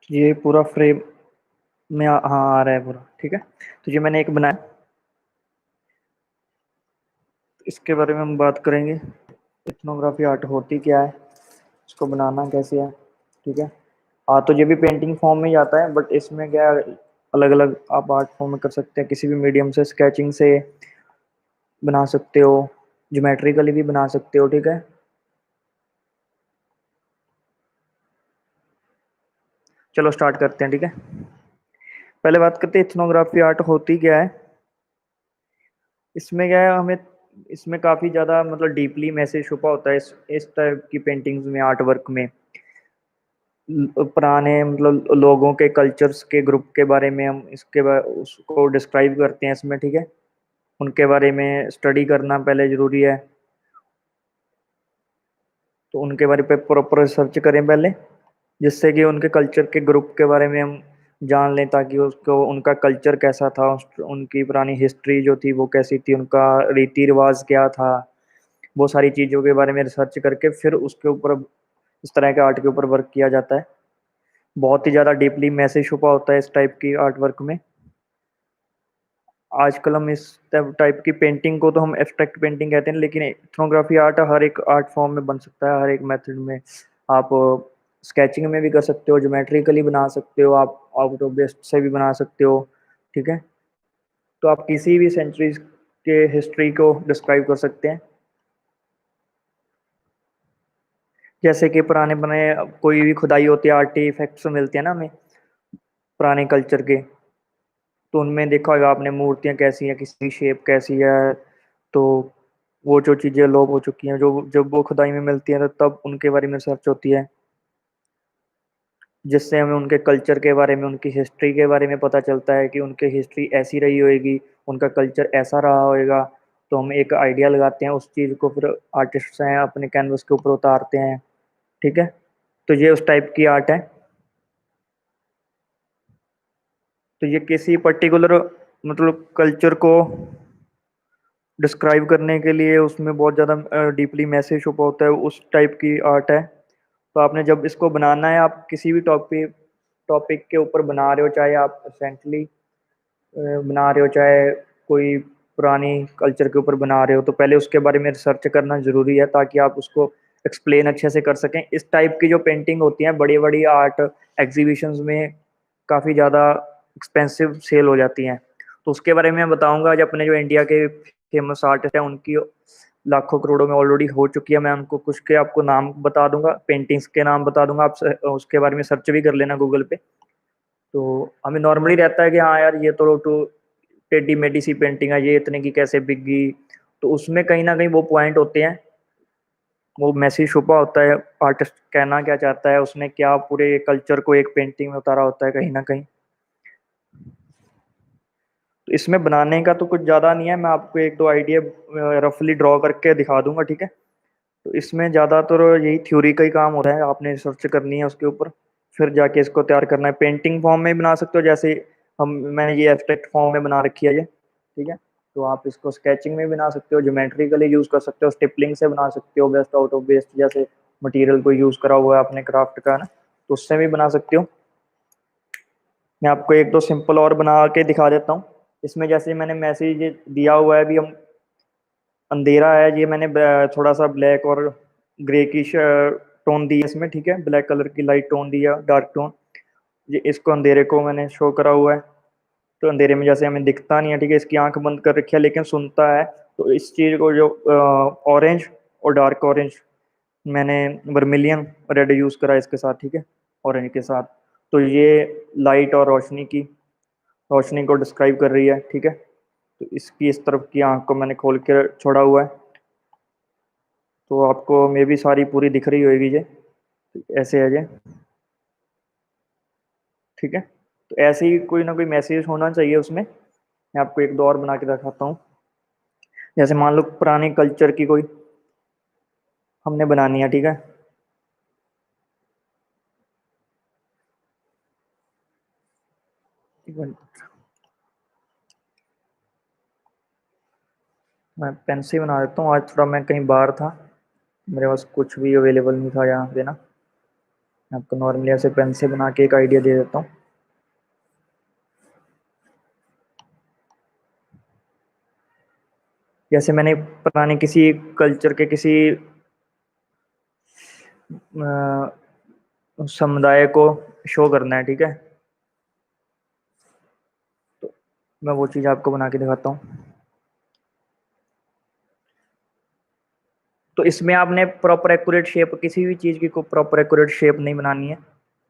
ये पूरा फ्रेम में हाँ आ रहा है पूरा, ठीक है। तो ये मैंने एक बनाया, इसके बारे में हम बात करेंगे। इथनोग्राफी आर्ट होती क्या है, इसको बनाना कैसे है, ठीक है। हाँ, तो ये भी पेंटिंग फॉर्म में ही आता है, बट इसमें क्या है, अलग अलग आप आर्ट फॉर्म में कर सकते हैं, किसी भी मीडियम से, स्केचिंग से बना सकते हो, ज्योमेट्रिकली भी बना सकते हो, ठीक है। चलो स्टार्ट करते हैं, ठीक है। पहले बात करते हैं इथनोग्राफी आर्ट होती क्या है। इसमें क्या है, हमें इसमें काफ़ी ज़्यादा मतलब डीपली मैसेज छुपा होता है इस टाइप की पेंटिंग्स में, आर्ट वर्क में। पुराने मतलब लोगों के, कल्चर्स के ग्रुप के बारे में हम उसको डिस्क्राइब करते हैं इसमें, ठीक है। उनके बारे में स्टडी करना पहले ज़रूरी है, तो उनके बारे पे प्रॉपर रिसर्च करें पहले, जिससे कि उनके कल्चर के ग्रुप के बारे में हम जान लें, ताकि उसको उनका कल्चर कैसा था, उनकी पुरानी हिस्ट्री जो थी वो कैसी थी, उनका रीति रिवाज क्या था, वो सारी चीज़ों के बारे में रिसर्च करके फिर उसके ऊपर इस तरह के आर्ट के ऊपर वर्क किया जाता है। बहुत ही ज़्यादा डीपली मैसेज छुपा होता है इस टाइप की आर्ट वर्क में। आजकल हम इस टाइप की पेंटिंग को तो हम एब्स्ट्रैक्ट पेंटिंग कहते हैं, लेकिन इथनोग्राफी आर्ट हर एक आर्ट फॉर्म में बन सकता है, हर एक मेथड में। आप स्केचिंग में भी कर सकते हो, ज्योमेट्रिकली बना सकते हो, आप आउट ऑफ बेस्ट से भी बना सकते हो, ठीक है। तो आप किसी भी सेंचुरी के हिस्ट्री को डिस्क्राइब कर सकते हैं। जैसे कि पुराने बने कोई भी खुदाई होती है, आर्टिफैक्ट्स मिलते हैं ना हमें पुराने कल्चर के, तो उनमें देखा होगा आपने मूर्तियाँ कैसी हैं, किसी की शेप कैसी है। तो वो जो चीज़ें लोप हो चुकी हैं, जो जब वो खुदाई में मिलती हैं, तो तब उनके बारे में सर्च होती है, जिससे हमें उनके कल्चर के बारे में, उनकी हिस्ट्री के बारे में पता चलता है कि उनकी हिस्ट्री ऐसी रही होगी, उनका कल्चर ऐसा रहा होएगा। तो हम एक आइडिया लगाते हैं, उस चीज़ को फिर आर्टिस्ट हैं अपने कैनवस के ऊपर उतारते हैं, ठीक है। तो ये उस टाइप की आर्ट है। तो ये किसी पर्टिकुलर मतलब कल्चर को डिस्क्राइब करने के लिए उसमें बहुत ज़्यादा डीपली मैसेज छुपा होता है, उस टाइप की आर्ट है। तो आपने जब इसको बनाना है, आप किसी भी टॉपिक टॉपिक के ऊपर बना रहे हो, चाहे आप रिसेंटली बना रहे हो, चाहे कोई पुरानी कल्चर के ऊपर बना रहे हो, तो पहले उसके बारे में रिसर्च करना ज़रूरी है, ताकि आप उसको एक्सप्लेन अच्छे से कर सकें। इस टाइप की जो पेंटिंग होती हैं बड़ी बड़ी आर्ट एग्जीबिशंस में काफ़ी ज़्यादा एक्सपेंसिव सेल हो जाती हैं। तो उसके बारे में मैं बताऊंगा। आज अपने जो इंडिया के फेमस आर्टिस्ट हैं, उनकी लाखों करोड़ों में ऑलरेडी हो चुकी है। मैं उनको कुछ के आपको नाम बता दूंगा, पेंटिंग्स के नाम बता दूंगा, आप उसके बारे में सर्च भी कर लेना गूगल पे। तो हमें नॉर्मली रहता है कि हाँ यार, ये तो टेढ़ी मेढ़ी सी पेंटिंग है, ये इतने की कैसे बिक गई। तो उसमें कहीं ना कहीं वो पॉइंट होते हैं, वो मैसेज छुपा होता है, आर्टिस्ट कहना क्या चाहता है, उसने क्या पूरे कल्चर को एक पेंटिंग में उतारा होता है कहीं ना कहीं। तो इसमें बनाने का तो कुछ ज़्यादा नहीं है, मैं आपको एक दो आइडिया रफली ड्रॉ करके दिखा दूंगा, ठीक है। तो इसमें ज़्यादातर यही थ्योरी का ही काम होता है, आपने रिसर्च करनी है उसके ऊपर, फिर जाके इसको तैयार करना है। पेंटिंग फॉर्म में भी बना सकते हो, जैसे हम मैंने ये एब्स्ट्रैक्ट फॉर्म में बना रखी है ये, ठीक है। तो आप इसको स्केचिंग में बना सकते हो, ज्योमेट्रिकली यूज़ कर सकते हो, स्टिपलिंग से बना सकते हो, बेस्ट आउट ऑफ वेस्ट जैसे मटेरियल को यूज़ करा हुआ है अपने क्राफ्ट का ना, तो उससे भी बना सकते हो। मैं आपको एक दो सिंपल और बना के दिखा देता हूँ। इसमें जैसे मैंने मैसेज दिया हुआ है, अभी हम अंधेरा है, ये मैंने थोड़ा सा ब्लैक और ग्रे की टोन दी है इसमें, ठीक है। ब्लैक कलर की लाइट टोन दिया, डार्क टोन, ये इसको अंधेरे को मैंने शो करा हुआ है। तो अंधेरे में जैसे हमें दिखता नहीं है, ठीक है, इसकी आंख बंद कर रखी है लेकिन सुनता है। तो इस चीज़ को जो ऑरेंज और डार्क ऑरेंज, मैंने वर्मिलियन रेड यूज़ करा इसके साथ, ठीक है, ऑरेंज के साथ। तो ये लाइट और रोशनी को डिस्क्राइब कर रही है, ठीक है। तो इसकी इस तरफ की आंख को मैंने खोल के छोड़ा हुआ है, तो आपको मे भी सारी पूरी दिख रही होगी ये। तो ऐसे है ये, ठीक है। तो ऐसे ही कोई ना कोई मैसेज होना चाहिए उसमें। मैं आपको एक दो और बना के दिखाता हूँ। जैसे मान लो पुराने कल्चर की कोई हमने बनानी है, ठीक है। एक मिनट, मैं पेन से ही बना देता हूँ। आज थोड़ा मैं कहीं बाहर था, मेरे पास कुछ भी अवेलेबल नहीं था यहाँ पे ना। मैं आपको नॉर्मली ऐसे पेन से बना के एक आइडिया दे देता हूँ। जैसे मैंने पुराने किसी कल्चर के किसी समुदाय को शो करना है, ठीक है, तो मैं वो चीज़ आपको बना के दिखाता हूँ। तो इसमें आपने प्रॉपर एक्यूरेट शेप, किसी भी चीज़ की को प्रॉपर एक्यूरेट शेप नहीं बनानी है,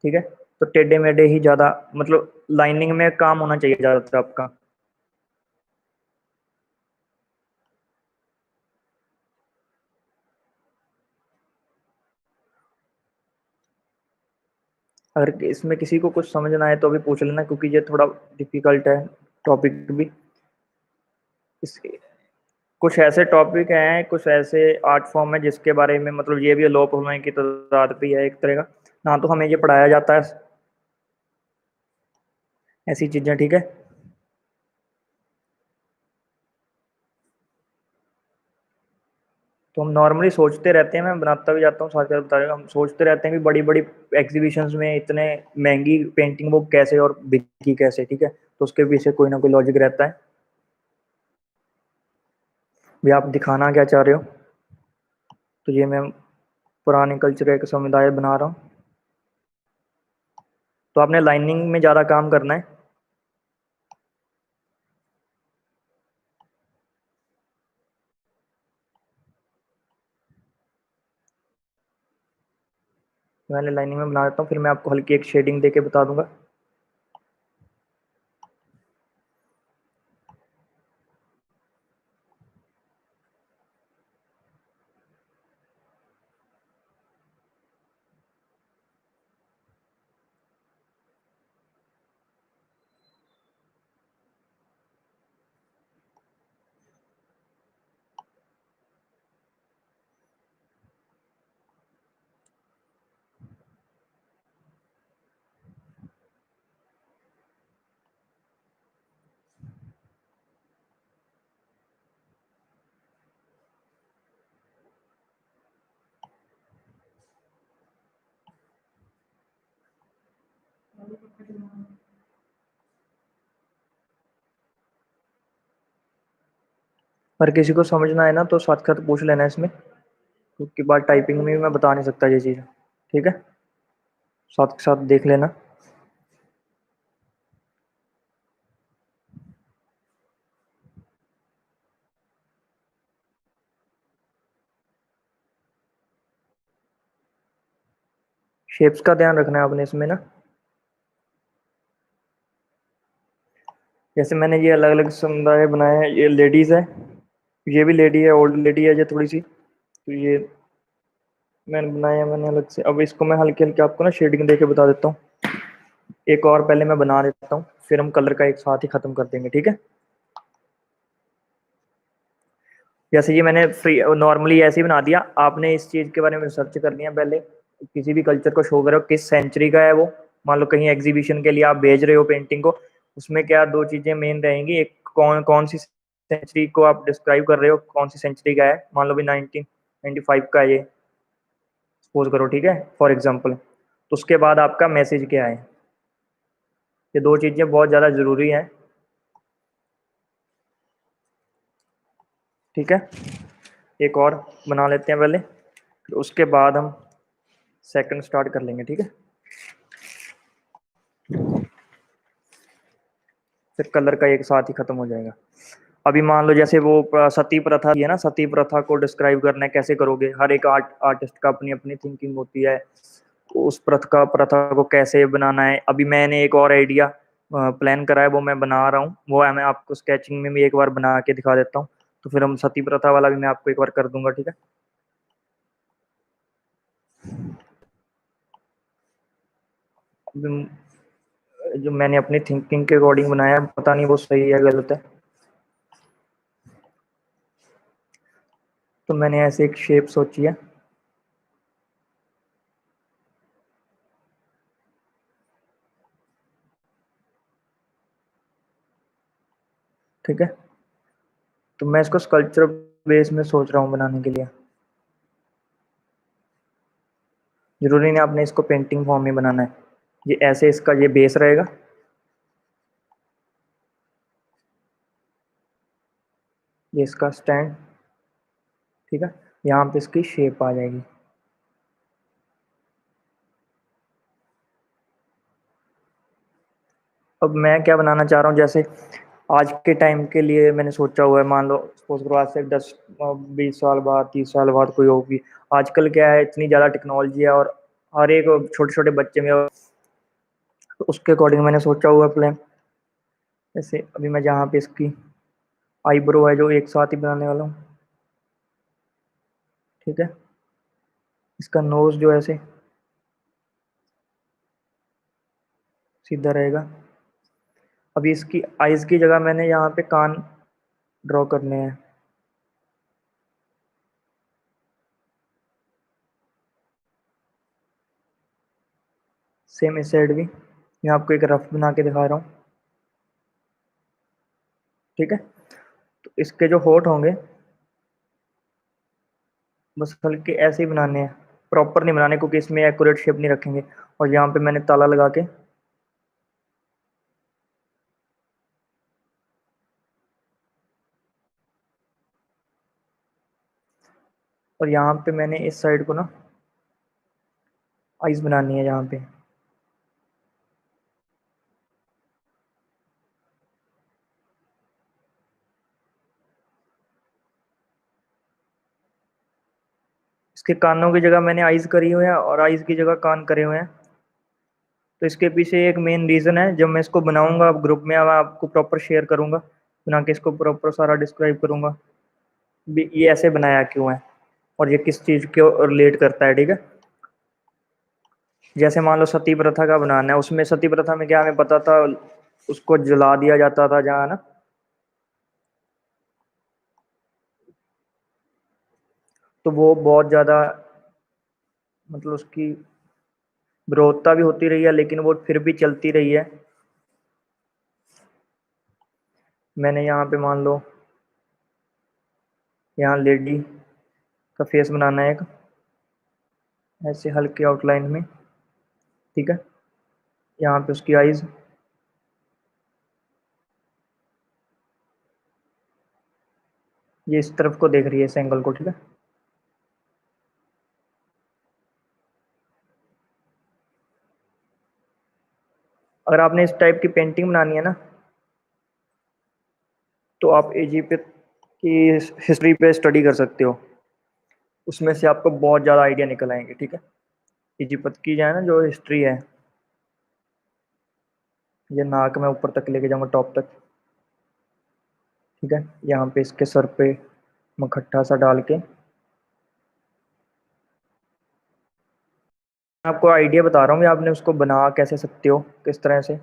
ठीक है। तो टेढ़े मेढ़े ही ज़्यादा, मतलब लाइनिंग में काम होना चाहिए ज़्यादातर आपका। अगर इसमें किसी को कुछ समझना है तो अभी पूछ लेना, क्योंकि ये थोड़ा डिफिकल्ट है टॉपिक भी। इस कुछ ऐसे टॉपिक हैं, कुछ ऐसे आर्ट फॉर्म है जिसके बारे में मतलब ये भी अलोप होने की तादाद भी है एक तरह का, ना तो हमें ये पढ़ाया जाता है ऐसी चीज़ें, ठीक है। तो हम नॉर्मली सोचते रहते हैं, मैं बनाता भी जाता हूँ, साथ साथ बता रहा हूँ, हम सोचते रहते हैं कि बड़ी बड़ी एग्जीबिशंस में इतने महंगी पेंटिंग वो कैसे और बिकी कैसे, ठीक है। तो उसके पीछे कोई ना कोई लॉजिक रहता है। भी आप दिखाना क्या चाह रहे हो? तो ये मैं पुराने कल्चर का एक समुदाय बना रहा हूँ। तो आपने लाइनिंग में ज़्यादा काम करना है। मैंने लाइनिंग में बना देता हूँ, फिर मैं आपको हल्की एक शेडिंग देके बता दूंगा। पर किसी को समझना है ना तो साथ साथ पूछ लेना इसमें, क्योंकि बात टाइपिंग में भी मैं बता नहीं सकता ये चीज़, ठीक है। साथ के साथ देख लेना। शेप्स का ध्यान रखना है आपने इसमें ना। जैसे मैंने ये अलग अलग समुदाय बनाए हैं, ये लेडीज़ है, ये भी लेडी है, ओल्ड लेडी है ये थोड़ी सी, तो ये मैंने बनाया है मैंने अलग से। अब इसको मैं हल्के हल्के आपको ना शेडिंग देके बता देता हूँ। एक और पहले मैं बना देता हूँ, फिर हम कलर का एक साथ ही खत्म कर देंगे, ठीक है। जैसे ये मैंने फ्री नॉर्मली ऐसे ही बना दिया, आपने इस चीज़ के बारे में रिसर्च करनी है पहले, किसी भी कल्चर को शो करो किस सेंचुरी का है वो। मान लो कहीं एग्जीबिशन के लिए आप भेज रहे हो पेंटिंग को, उसमें क्या दो चीज़ें मेन रहेंगी, एक कौन कौन सी सेंचुरी को आप डिस्क्राइब कर रहे हो, कौन सी सेंचुरी का है। मान लो भी 1995 का है ये, सपोज करो, ठीक है, फॉर एग्जाम्पल। तो उसके बाद आपका मैसेज क्या है, ये दो चीज़ें बहुत ज़्यादा ज़रूरी हैं, ठीक है। एक और बना लेते हैं पहले, फिर उसके बाद हम सेकंड स्टार्ट कर लेंगे, ठीक है। फिर कलर का एक साथ ही खत्म हो जाएगा। अभी मान लो जैसे वो सती प्रथा है ना, सती प्रथा को डिस्क्राइब करना है, कैसे करोगे? हर एक आर्टिस्ट का अपनी अपनी थिंकिंग होती है, तो उस प्रथा को कैसे बनाना है। अभी मैंने एक और आइडिया प्लान करा है, वो मैं बना रहा हूँ, वो है मैं आपको स्केचिंग में भी एक बार बना के दिखा देता हूँ। तो फिर हम सती प्रथा वाला भी मैं आपको एक बार कर दूंगा, ठीक है। जो मैंने अपनी थिंकिंग के अकॉर्डिंग बनाया है, पता नहीं वो सही है गलत है। तो मैंने ऐसे एक शेप सोची है, ठीक है। तो मैं इसको स्कल्पचर बेस में सोच रहा हूँ बनाने के लिए। जरूरी नहीं आपने इसको पेंटिंग फॉर्म में बनाना है। ये ऐसे इसका ये बेस रहेगा, ये इसका स्टैंड, ठीक है। यहाँ पे इसकी शेप आ जाएगी। अब मैं क्या बनाना चाह रहा हूँ, जैसे आज के टाइम के लिए मैंने सोचा हुआ है, मान लो सपोज करो आज से 10 20 साल बाद 30 साल बाद कोई होगी। आजकल क्या है, इतनी ज़्यादा टेक्नोलॉजी है और हर एक छोटे छोटे बच्चे में, तो उसके अकॉर्डिंग मैंने सोचा हुआ प्लान। जैसे अभी मैं जहाँ पे इसकी आईब्रो है जो एक साथ ही बनाने वाला हूँ, ठीक है। इसका नोज जो है ऐसे सीधा रहेगा। अभी इसकी आइज की जगह मैंने यहाँ पे कान ड्रॉ करने हैं। सेम इस साइड भी मैं आपको एक रफ बना के दिखा रहा हूँ, ठीक है। तो इसके जो होठ होंगे बस हल्के ऐसे ही बनाने हैं, प्रॉपर नहीं बनाने, क्योंकि इसमें एक्यूरेट शेप नहीं रखेंगे। और यहाँ पे मैंने ताला लगा के, और यहाँ पे मैंने इस साइड को ना आइस बनानी है यहाँ पे। इसके कानों की जगह मैंने आइज करी हुई है और आइज की जगह कान करे हुए हैं। तो इसके पीछे एक मेन रीज़न है, जब मैं इसको बनाऊंगा ग्रुप में, मैं आपको प्रॉपर शेयर करूंगा, बना के इसको प्रॉपर सारा डिस्क्राइब करूंगा भी ये ऐसे बनाया क्यों है और ये किस चीज़ को रिलेट करता है, ठीक है। जैसे मान लो सती प्रथा का बनाना है, उसमें सती प्रथा में क्या हमें पता था, उसको जला दिया जाता था जहाँ ना, तो वो बहुत ज़्यादा मतलब उसकी विरोधता भी होती रही है, लेकिन वो फिर भी चलती रही है। मैंने यहाँ पे मान लो यहाँ लेडी का फेस बनाना है एक, ऐसे हल्के आउटलाइन में, ठीक है। यहाँ पे उसकी आईज, ये इस तरफ को देख रही है इस एंगल को, ठीक है। अगर आपने इस टाइप की पेंटिंग बनानी है ना, तो आप इजिप्ट की हिस्ट्री पे स्टडी कर सकते हो, उसमें से आपको बहुत ज़्यादा आइडिया निकल आएंगे, ठीक है। इजिप्ट की जो है ना जो हिस्ट्री है, ये नाक में ऊपर तक लेके जाऊंगा टॉप तक, ठीक है। यहाँ पे इसके सर पे मखट्टा सा डाल के आपको आइडिया बता रहा हूँ, या आपने उसको बना कैसे सकते हो किस तरह से।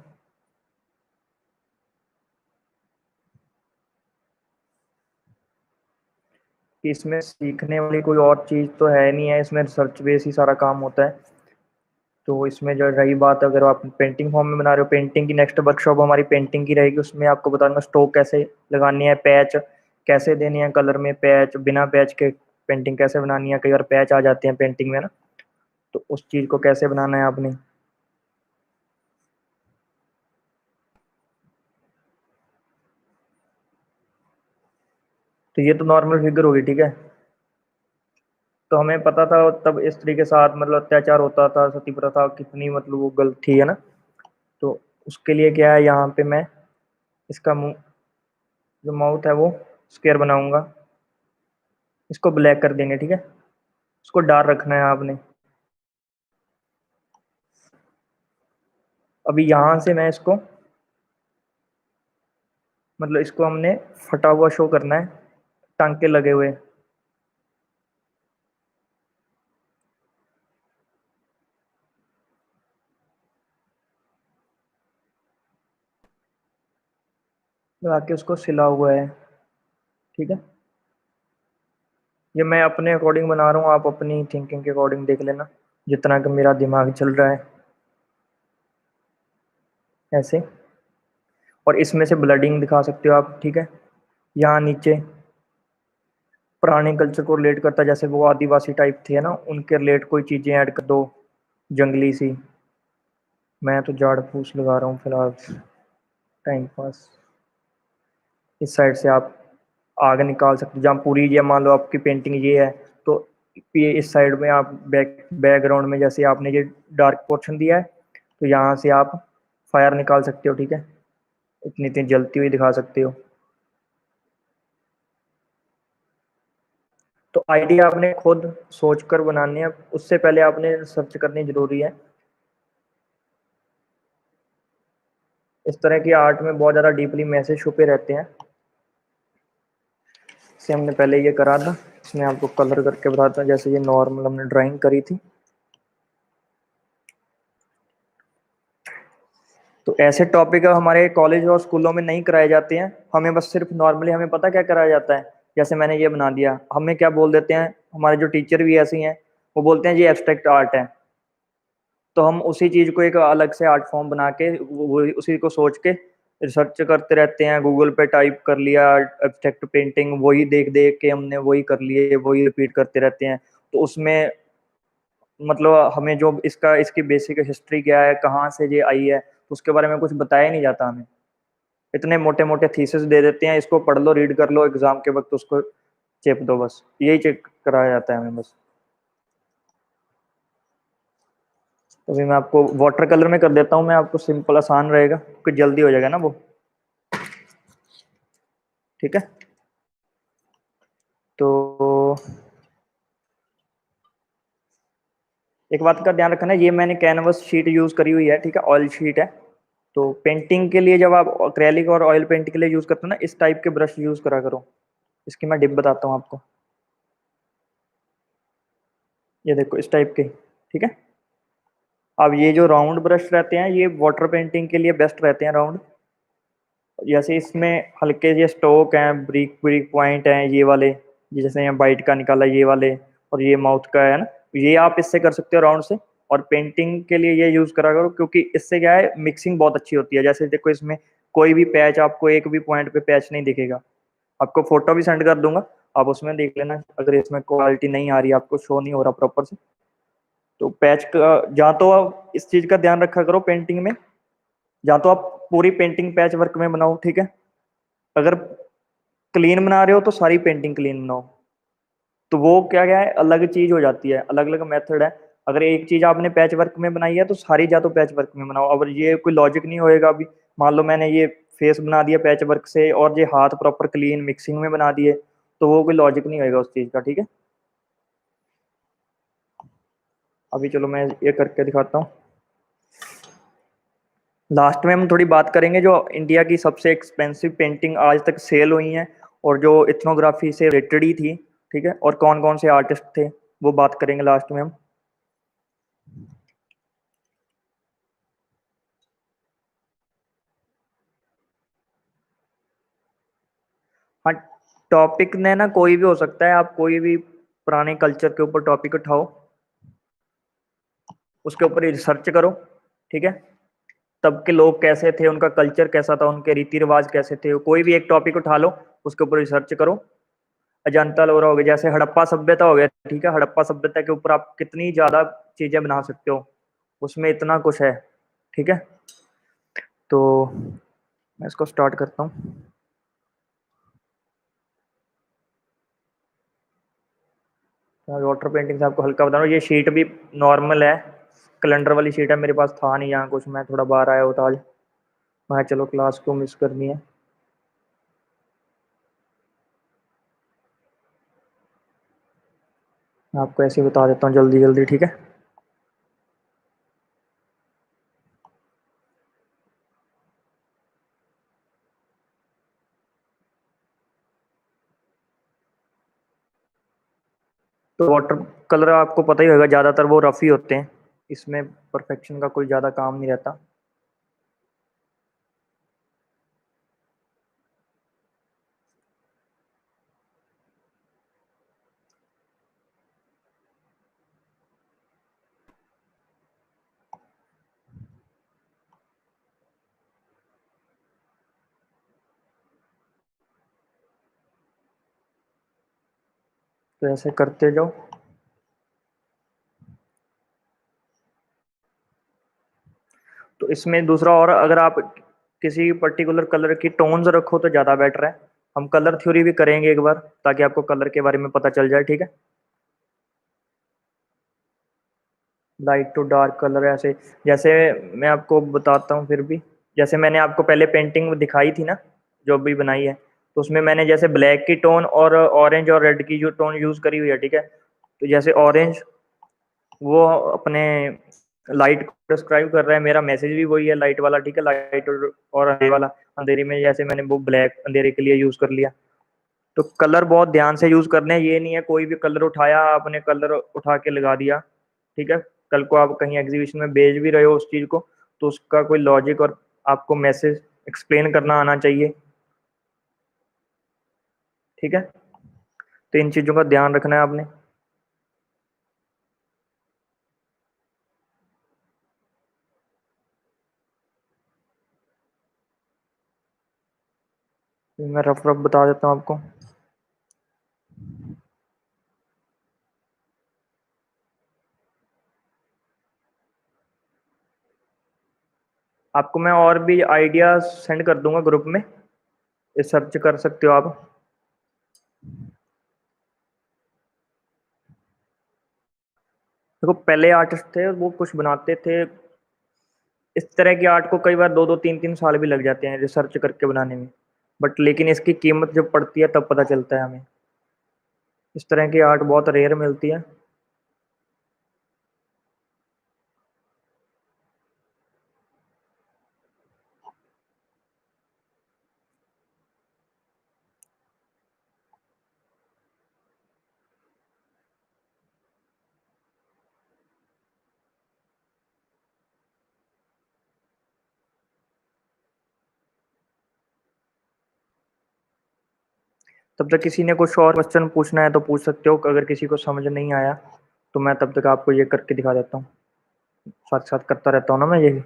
कि इसमें सीखने वाली कोई और चीज़ तो है नहीं है, इसमें रिसर्च बेस ही सारा काम होता है। तो इसमें जो रही बात, अगर आप पेंटिंग फॉर्म में बना रहे हो, पेंटिंग की नेक्स्ट वर्कशॉप हमारी पेंटिंग की रहेगी, उसमें आपको बताऊंगा स्ट्रोक कैसे लगानी है, पैच कैसे देनी है कलर में, पैच बिना पैच के पेंटिंग कैसे बनानी है, कई बार पैच आ जाते हैं पेंटिंग में ना, तो उस चीज़ को कैसे बनाना है आपने। तो ये तो नॉर्मल फिगर होगी, ठीक है। तो हमें पता था तब स्त्री के साथ मतलब अत्याचार होता था, सती प्रथा कितनी मतलब वो गलत थी, है ना। तो उसके लिए क्या है, यहाँ पे मैं इसका मुंह, जो माउथ है वो स्क्वायर बनाऊंगा, इसको ब्लैक कर देंगे, ठीक है। इसको डार्क रखना है आपने। अभी यहाँ से मैं इसको मतलब इसको हमने फटा हुआ शो करना है, टांके लगे हुए, लगा के उसको सिला हुआ है, ठीक है। ये मैं अपने अकॉर्डिंग बना रहा हूँ, आप अपनी थिंकिंग के अकॉर्डिंग देख लेना, जितना कि मेरा दिमाग चल रहा है ऐसे। और इसमें से ब्लडिंग दिखा सकते हो आप, ठीक है। यहाँ नीचे पुराने कल्चर को रिलेट करता है, जैसे वो आदिवासी टाइप थे ना, उनके रिलेट कोई चीज़ें ऐड कर दो, जंगली सी। मैं तो झाड़ फूस लगा रहा हूँ फिलहाल, टाइम पास। इस साइड से आप आग निकाल सकते हो, जहाँ पूरी ये मान लो आपकी पेंटिंग ये है, तो ये इस साइड में आप बैकग्राउंड में जैसे आपने ये डार्क पोर्शन दिया है, तो यहाँ से आप फायर निकाल सकते हो, ठीक है। इतनी इतनी जलती हुई दिखा सकते हो। तो आइडिया आपने खुद सोच कर बनानी है, उससे पहले आपने सर्च करनी जरूरी है। इस तरह की आर्ट में बहुत ज़्यादा डीपली मैसेज छुपे रहते हैं। से हमने पहले ये करा था, इसमें आपको कलर करके बताता हूँ। जैसे ये नॉर्मल हमने ड्राइंग करी थी, तो ऐसे टॉपिक हमारे कॉलेज और स्कूलों में नहीं कराए जाते हैं। हमें बस सिर्फ नॉर्मली हमें पता क्या कराया जाता है। जैसे मैंने ये बना दिया, हमें क्या बोल देते हैं, हमारे जो टीचर भी ऐसे ही हैं, वो बोलते हैं ये एब्स्ट्रैक्ट आर्ट है। तो हम उसी चीज़ को एक अलग से आर्ट फॉर्म बना के वो उसी को सोच के रिसर्च करते रहते हैं। गूगल पे टाइप कर लिया एब्स्ट्रैक्ट पेंटिंग, वही देख देख के हमने वही कर लिए, वही रिपीट करते रहते हैं। तो उसमें मतलब हमें जो इसका इसकी बेसिक हिस्ट्री क्या है, कहाँ से ये आई है, तो उसके बारे में कुछ बताया नहीं जाता हमें। इतने मोटे मोटे थीसिस दे देते हैं, इसको पढ़ लो, रीड कर लो, एग्जाम के वक्त उसको चेप दो, बस यही चेक कराया जाता है हमें बस। तो अभी मैं आपको वाटर कलर में कर देता हूँ, मैं आपको सिंपल आसान रहेगा, क्योंकि जल्दी हो जाएगा ना वो। ठीक है। तो एक बात का ध्यान रखना, ये मैंने कैनवस शीट यूज करी हुई है, ठीक है, ऑयल शीट है। तो पेंटिंग के लिए जब आप एक्रेलिक और ऑयल पेंट के लिए यूज करते हो ना, इस टाइप के ब्रश यूज करा करो। इसकी मैं डिप बताता हूँ आपको। ये देखो इस टाइप के, ठीक है। अब ये जो राउंड ब्रश रहते हैं, ये वाटर पेंटिंग के लिए बेस्ट रहते हैं, राउंड। जैसे इसमें हल्के ये स्ट्रोक हैं, ब्रिक ब्रिक पॉइंट हैं ये वाले, ये जैसे यहाँ बाइट का निकाला ये वाले, और ये माउथ का है ना, ये आप इससे कर सकते हो राउंड से। और पेंटिंग के लिए ये यूज करा करो, क्योंकि इससे क्या है, मिक्सिंग बहुत अच्छी होती है। जैसे देखो इसमें कोई भी पैच, आपको एक भी पॉइंट पे पैच नहीं दिखेगा। आपको फोटो भी सेंड कर दूंगा, आप उसमें देख लेना, अगर इसमें क्वालिटी नहीं आ रही, आपको शो नहीं हो रहा प्रॉपर से। तो पैच का जहाँ तो आप इस चीज का ध्यान रखा करो पेंटिंग में, जहाँ तो आप पूरी पेंटिंग पैच वर्क में बनाओ, ठीक है। अगर क्लीन बना रहे हो तो सारी पेंटिंग क्लीन बनाओ। तो वो क्या क्या है, अलग चीज हो जाती है, अलग अलग मेथड है। अगर एक चीज आपने पैच वर्क में बनाई है, तो सारी जा तो पैच वर्क में बनाओ। अब ये कोई लॉजिक नहीं होएगा। अभी मान लो मैंने ये फेस बना दिया पैच वर्क से, और ये हाथ प्रॉपर क्लीन मिक्सिंग में बना दिए, तो वो कोई लॉजिक नहीं होएगा उस चीज का, ठीक है। अभी चलो मैं ये करके दिखाता हूँ। लास्ट में हम थोड़ी बात करेंगे जो इंडिया की सबसे एक्सपेंसिव पेंटिंग आज तक सेल हुई हैं, और जो इथनोग्राफी से रिलेटेड ही थी, ठीक है, और कौन कौन से आर्टिस्ट थे, वो बात करेंगे लास्ट में हम। हाँ, टॉपिक ने ना कोई भी हो सकता है, आप कोई भी पुराने कल्चर के ऊपर टॉपिक उठाओ, उसके ऊपर रिसर्च करो, ठीक है। तब के लोग कैसे थे, उनका कल्चर कैसा था, उनके रीति रिवाज कैसे थे, कोई भी एक टॉपिक उठा लो, उसके ऊपर रिसर्च करो। अजंता लोरा हो गया, जैसे हड़प्पा सभ्यता हो गया, ठीक है, हड़प्पा सभ्यता के ऊपर आप कितनी ज्यादा चीजें बना सकते हो, उसमें इतना कुछ है, ठीक है। तो मैं इसको स्टार्ट करता हूँ। वाटर पेंटिंग से आपको हल्का बता रहा हूँ, ये शीट भी नॉर्मल है, कैलेंडर वाली शीट है, मेरे पास था नहीं यहाँ कुछ, मैं थोड़ा बाहर आया होता आज, मैं चलो क्लास को मिस करनी है। मैं आपको ऐसे ही बता देता हूँ जल्दी जल्दी, ठीक है। तो वाटर कलर आपको पता ही होगा, ज़्यादातर वो रफ ही होते हैं, इसमें परफेक्शन का कोई ज़्यादा काम नहीं रहता। तो ऐसे करते जाओ। तो इसमें दूसरा, और अगर आप किसी पर्टिकुलर कलर की टोन्स रखो तो ज़्यादा बेटर है। हम कलर थ्योरी भी करेंगे एक बार, ताकि आपको कलर के बारे में पता चल जाए, ठीक है। लाइट टू डार्क कलर ऐसे, जैसे मैं आपको बताता हूँ फिर भी। जैसे मैंने आपको पहले पेंटिंग दिखाई थी ना, जो भी बनाई है, तो उसमें मैंने जैसे ब्लैक की टोन और ऑरेंज और रेड की जो टोन यूज करी हुई है, ठीक है। तो जैसे ऑरेंज, वो अपने लाइट को डिस्क्राइब कर रहा है, मेरा मैसेज भी वही है, लाइट वाला, ठीक है। लाइट और अंधेरे वाला, अंधेरे में जैसे मैंने वो ब्लैक अंधेरे के लिए यूज कर लिया। तो कलर बहुत ध्यान से यूज करने हैं, ये नहीं है कोई भी कलर उठाया आपने कलर उठा के लगा दिया, ठीक है। कल को आप कहीं एग्जीबिशन में बेच भी रहे हो उस चीज को, तो उसका कोई लॉजिक और आपको मैसेज एक्सप्लेन करना आना चाहिए, ठीक है। तो इन चीजों का ध्यान रखना है आपने। मैं रफ रफ बता देता हूँ आपको। आपको मैं और भी आइडियाज सेंड कर दूंगा ग्रुप में, ये सर्च कर सकते हो आप। देखो पहले आर्टिस्ट थे वो कुछ बनाते थे, इस तरह की आर्ट को कई बार 2-2 3-3 साल भी लग जाते हैं रिसर्च करके बनाने में। बट लेकिन इसकी कीमत जब पड़ती है तब पता चलता है हमें। इस तरह की आर्ट बहुत रेयर मिलती है। तब तक किसी ने कुछ और क्वेश्चन पूछना है तो पूछ सकते हो, अगर किसी को समझ नहीं आया तो मैं तब तक आपको ये करके दिखा देता हूँ। साथ साथ करता रहता हूँ ना मैं ये भी।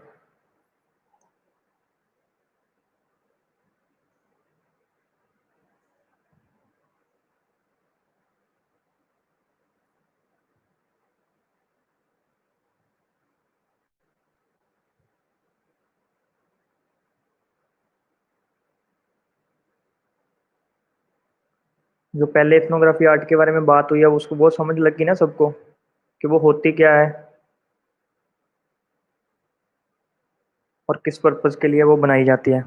जो पहले इथनोग्राफी आर्ट के बारे में बात हुई है उसको बहुत समझ लगी ना सबको, कि वो होती क्या है और किस पर्पज के लिए वो बनाई जाती है।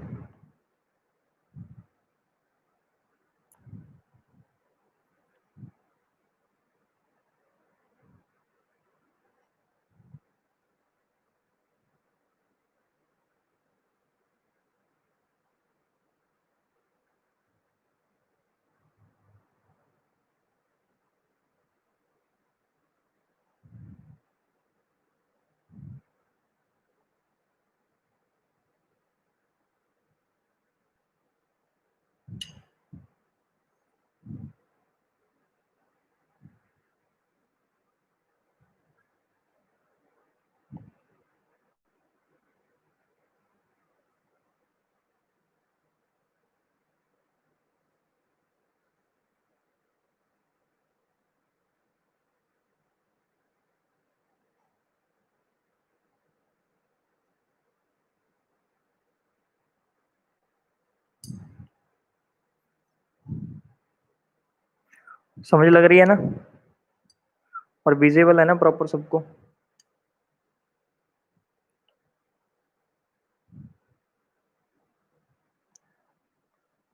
समझ लग रही है ना, और विजिबल है ना प्रॉपर सबको।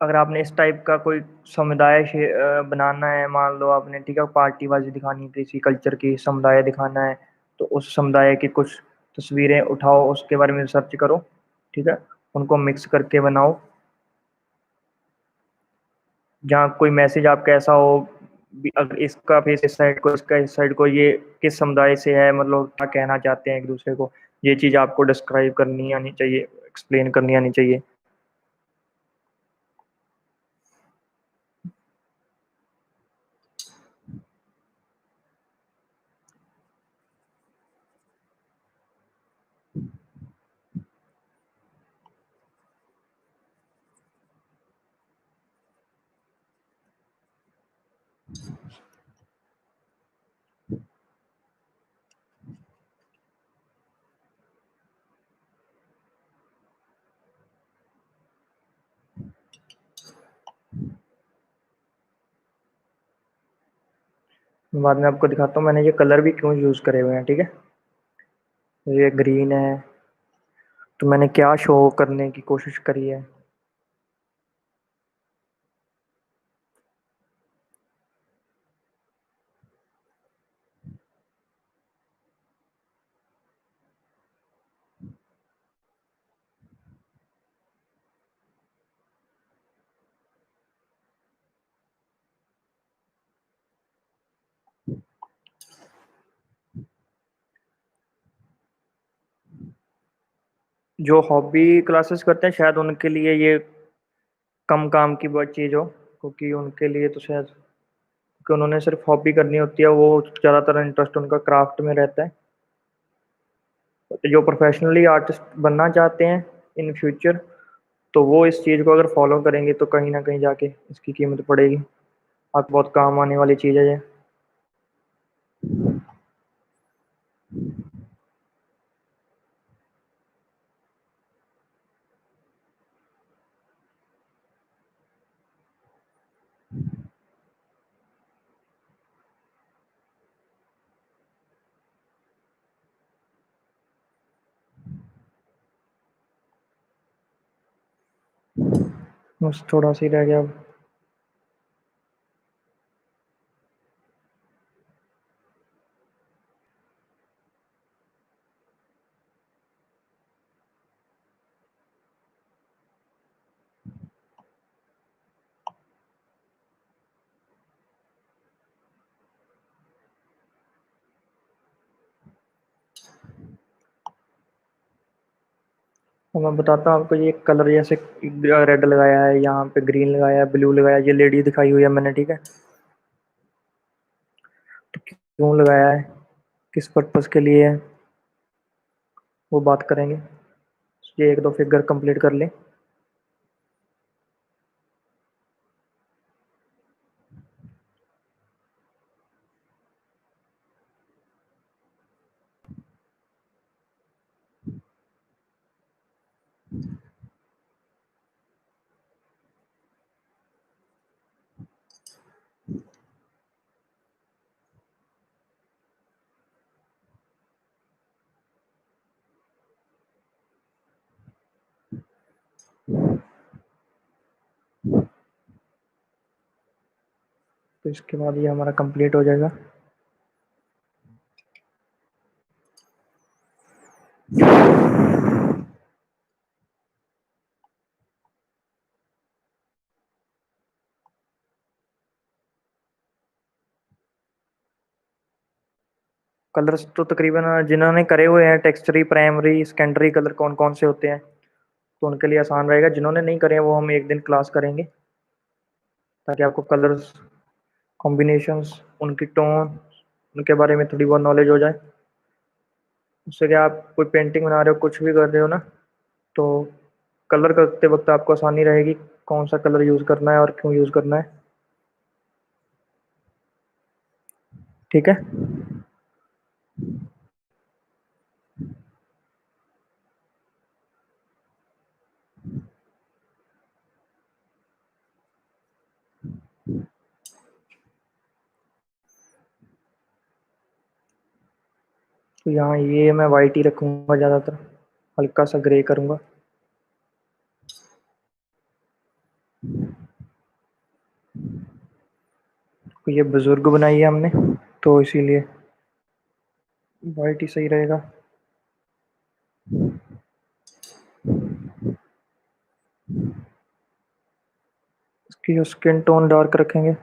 अगर आपने इस टाइप का कोई समुदाय बनाना है, मान लो आपने, ठीक है, पार्टीबाजी दिखानी है, किसी कल्चर की समुदाय दिखाना है, तो उस समुदाय की कुछ तस्वीरें उठाओ, उसके बारे में सर्च करो, ठीक है। उनको मिक्स करके बनाओ, जहाँ कोई मैसेज आपका ऐसा हो अगर इसका फेस इस साइड को, इसका इस साइड को, ये किस समुदाय से है, मतलब क्या कहना चाहते हैं एक दूसरे को, ये चीज आपको डिस्क्राइब करनी आनी चाहिए, एक्सप्लेन करनी आनी चाहिए। बाद में आपको दिखाता हूँ मैंने ये कलर भी क्यों यूज़ करे हुए हैं, ठीक है। ये ग्रीन है, तो मैंने क्या शो करने की कोशिश करी है। जो हॉबी क्लासेस करते हैं शायद उनके लिए ये कम काम की बहुत चीज़ हो, क्योंकि उनके लिए तो शायद, क्योंकि उन्होंने सिर्फ हॉबी करनी होती है, वो ज़्यादातर इंटरेस्ट उनका क्राफ्ट में रहता है। जो प्रोफेशनली आर्टिस्ट बनना चाहते हैं इन फ्यूचर, तो वो इस चीज़ को अगर फॉलो करेंगे तो कहीं ना कहीं जाके इसकी कीमत पड़ेगी। आपको बहुत काम आने वाली चीज़ है ये। बस थोड़ा सी रह गया अब। तो मैं बताता हूँ आपको, ये कलर जैसे रेड लगाया है, यहाँ पे ग्रीन लगाया है, ब्लू लगाया है, ये लेडी दिखाई हुई है मैंने, ठीक है। तो क्यों लगाया है, किस पर्पज़ के लिए है, वो बात करेंगे। ये एक दो फिगर कंप्लीट कर ले। तो इसके बाद ये हमारा कंप्लीट हो जाएगा। कलर्स तो तकरीबन जिन्होंने करे हुए हैं टेक्सचरी, प्राइमरी, सेकेंडरी कलर कौन कौन से होते हैं, तो उनके लिए आसान रहेगा। जिन्होंने नहीं करे हैं वो हम एक दिन क्लास करेंगे, ताकि आपको कलर्स कॉम्बिनेशंस, उनकी टोन, उनके बारे में थोड़ी बहुत नॉलेज हो जाए। उससे क्या, आप कोई पेंटिंग बना रहे हो, कुछ भी कर रहे हो ना, तो कलर करते वक्त आपको आसानी रहेगी कौन सा कलर यूज़ करना है और क्यों यूज़ करना है, ठीक है। तो यहाँ ये मैं वाइट ही रखूँगा ज़्यादातर, हल्का सा ग्रे करूँगा। तो ये बुज़ुर्ग बनाई है हमने, तो इसीलिए वाइट ही सही रहेगा। इसकी जो स्किन टोन डार्क रखेंगे।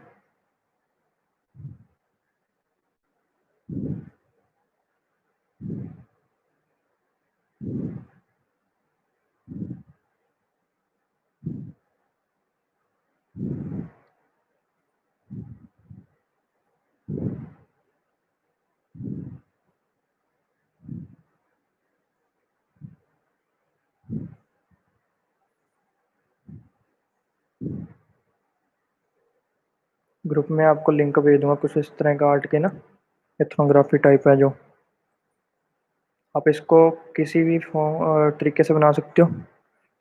ग्रुप में आपको लिंक भेज दूंगा कुछ इस तरह का आर्ट के ना, एथनोग्राफी टाइप है जो। आप इसको किसी भी तरीके से बना सकते हो,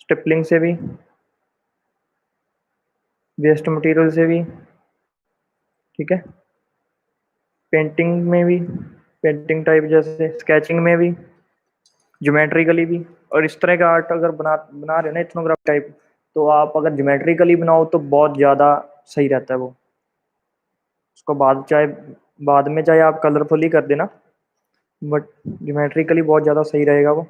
स्टिपलिंग से भी, वेस्ट मटेरियल से भी, ठीक है। पेंटिंग में भी, पेंटिंग टाइप जैसे स्केचिंग में भी, ज्योमेट्रिकली भी। और इस तरह का आर्ट अगर बना बना रहे हो ना इथनोग्राफी टाइप, तो आप अगर ज्योमेट्रिकली बनाओ तो बहुत ज़्यादा सही रहता है वो। उसको बाद में चाहे आप कलरफुल ही कर देना, बट ज्योमेट्रिकली बहुत ज़्यादा सही रहेगा वो।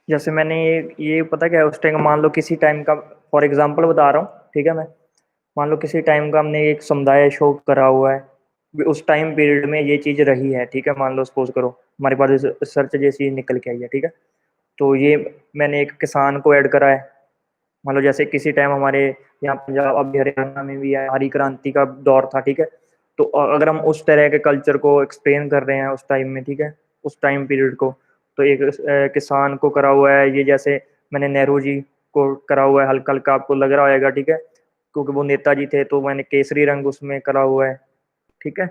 जैसे मैंने ये पता क्या है उस टाइम, मान लो किसी टाइम का फॉर एग्जांपल बता रहा हूँ, ठीक है। मैं मान लो किसी टाइम का हमने एक समुदाय शो करा हुआ है, उस टाइम पीरियड में ये चीज़ रही है, ठीक है। मान लो सपोज करो हमारे पास सर्च जैसी निकल के आई है, ठीक है। तो ये मैंने एक किसान को ऐड करा है। मान लो जैसे किसी टाइम हमारे यहाँ पंजाब अभी हरियाणा में भी है, हरी क्रांति का दौर था, ठीक है। तो अगर हम उस तरह के कल्चर को एक्सप्लेन कर रहे हैं उस टाइम में, ठीक है, उस टाइम पीरियड को, तो एक किसान को करा हुआ है ये। जैसे मैंने नेहरू जी को करा हुआ है, हल्का हल्का आपको लग रहा होगा, ठीक है, क्योंकि वो नेताजी थे, तो मैंने केसरी रंग उसमें करा हुआ है, ठीक है।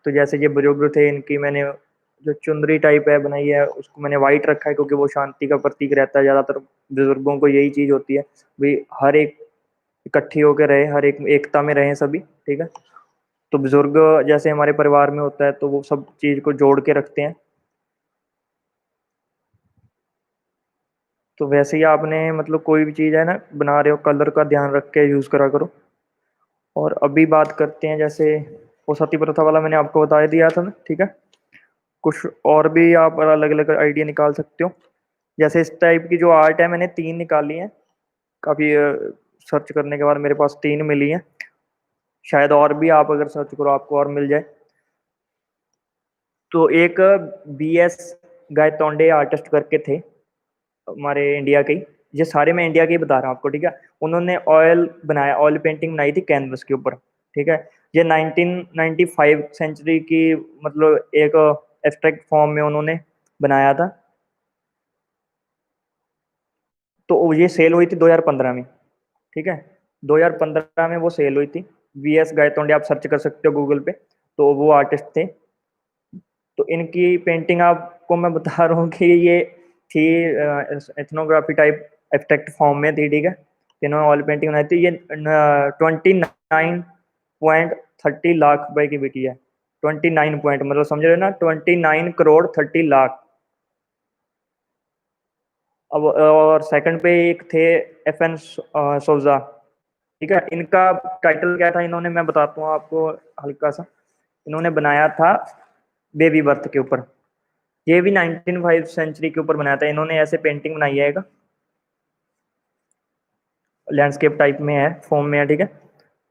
तो जैसे ये बुजुर्ग थे, इनकी मैंने जो चुंदरी टाइप है बनाई है, उसको मैंने वाइट रखा है, क्योंकि वो शांति का प्रतीक रहता है। ज़्यादातर बुजुर्गों को यही चीज़ होती है भाई, हर एक इकट्ठी होकर रहे, हर एक एकता में रहें सभी, ठीक है। तो बुजुर्ग जैसे हमारे परिवार में होता है, तो वो सब चीज़ को जोड़ के रखते हैं। तो वैसे ही आपने मतलब कोई भी चीज़ है ना बना रहे हो, कलर का ध्यान रख के यूज़ करा करो। और अभी बात करते हैं, जैसे वो सती प्रथा वाला मैंने आपको बता दिया था ना, ठीक है। कुछ और भी आप अलग अलग आइडिया निकाल सकते हो। जैसे इस टाइप की जो आर्ट है, मैंने 3 निकाली है। काफ़ी सर्च करने के बाद मेरे पास 3 मिली हैं। शायद और भी आप अगर सर्च करो आपको और मिल जाए। तो एक BS गायतोंडे आर्टिस्ट करके थे, हमारे इंडिया के ही। ये सारे मैं इंडिया के ही बता रहा हूँ आपको, ठीक है। उन्होंने ऑयल बनाया, ऑयल पेंटिंग बनाई थी कैनवस के ऊपर, ठीक है। ये 1995 सेंचुरी की, मतलब एक एब्स्ट्रैक्ट फॉर्म में उन्होंने बनाया था। तो ये सेल हुई थी 2015 में, ठीक है। 2015 में वो सेल हुई थी। VS गायतोंडे आप सर्च कर सकते हो गूगल पे, तो वो आर्टिस्ट थे। तो इनकी पेंटिंग आपको मैं बता रहा हूँ कि ये थी एथनोग्राफी टाइप एब्स्ट्रैक्ट फॉर्म में थी, ठीक है। इन्होंने ऑयल पेंटिंग बनाई थी। ये 29.30 लाख रुपए की बिकी है। 29 पॉइंट मतलब समझ रहे हो ना, 29 करोड़ 30 लाख। अब और सेकंड पे एक थे FN सोजा, ठीक है। इनका टाइटल क्या था, इन्होंने, मैं बताता हूँ आपको हल्का सा। इन्होंने बनाया था बेबी बर्थ के ऊपर। ये भी 1905 सेंचुरी के ऊपर बनाया था इन्होंने। ऐसे पेंटिंग बनाई है, एक लैंडस्केप टाइप में है, फॉर्म में है, ठीक है।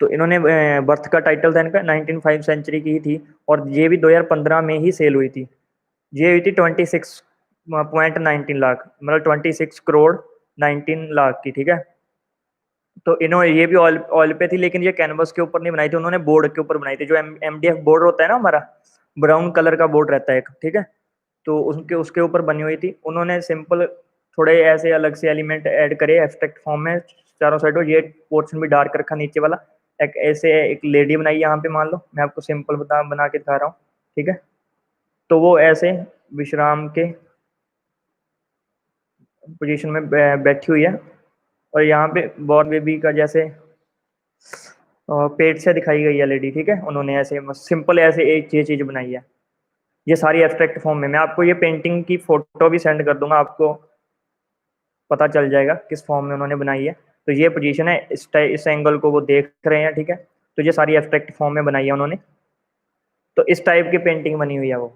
तो इन्होंने बर्थ का टाइटल था इनका, 1905 सेंचुरी की ही थी। और ये भी 2015 में ही सेल हुई थी। ये हुई थी 26.19 लाख, मतलब 26 करोड़ 19 लाख की, ठीक है। तो इन्होंने ये भी ऑयल ऑयल पे थी, लेकिन ये कैनवस के ऊपर नहीं बनाई थी, उन्होंने बोर्ड के ऊपर बनाई थी। जो MDF बोर्ड होता है ना हमारा, ब्राउन कलर का बोर्ड रहता है एक, ठीक है। तो उनके उसके ऊपर बनी हुई थी। उन्होंने सिंपल थोड़े ऐसे अलग से एलिमेंट ऐड करे एब्स्ट्रैक्ट फॉर्म में चारों साइडों। ये पोर्शन भी डार्क रखा नीचे वाला। एक ऐसे एक लेडी बनाई यहाँ पे, मान लो मैं आपको सिंपल बना के दिखा रहा हूँ, ठीक है। तो वो ऐसे विश्राम के पोजीशन में बैठी हुई है। और यहाँ पे बॉर्न बेबी का जैसे पेट से दिखाई गई है लेडी, ठीक है। उन्होंने ऐसे सिंपल ऐसे एक ये चीज बनाई है। ये सारी एब्स्ट्रैक्ट फॉर्म में। मैं आपको ये पेंटिंग की फोटो भी सेंड कर दूंगा, आपको पता चल जाएगा किस फॉर्म में उन्होंने बनाई है। तो ये पोजीशन है, इस एंगल को वो देख रहे हैं, ठीक है। तो ये सारी एब्स्ट्रैक्ट फॉर्म में बनाई है उन्होंने। तो इस टाइप की पेंटिंग बनी हुई है वो,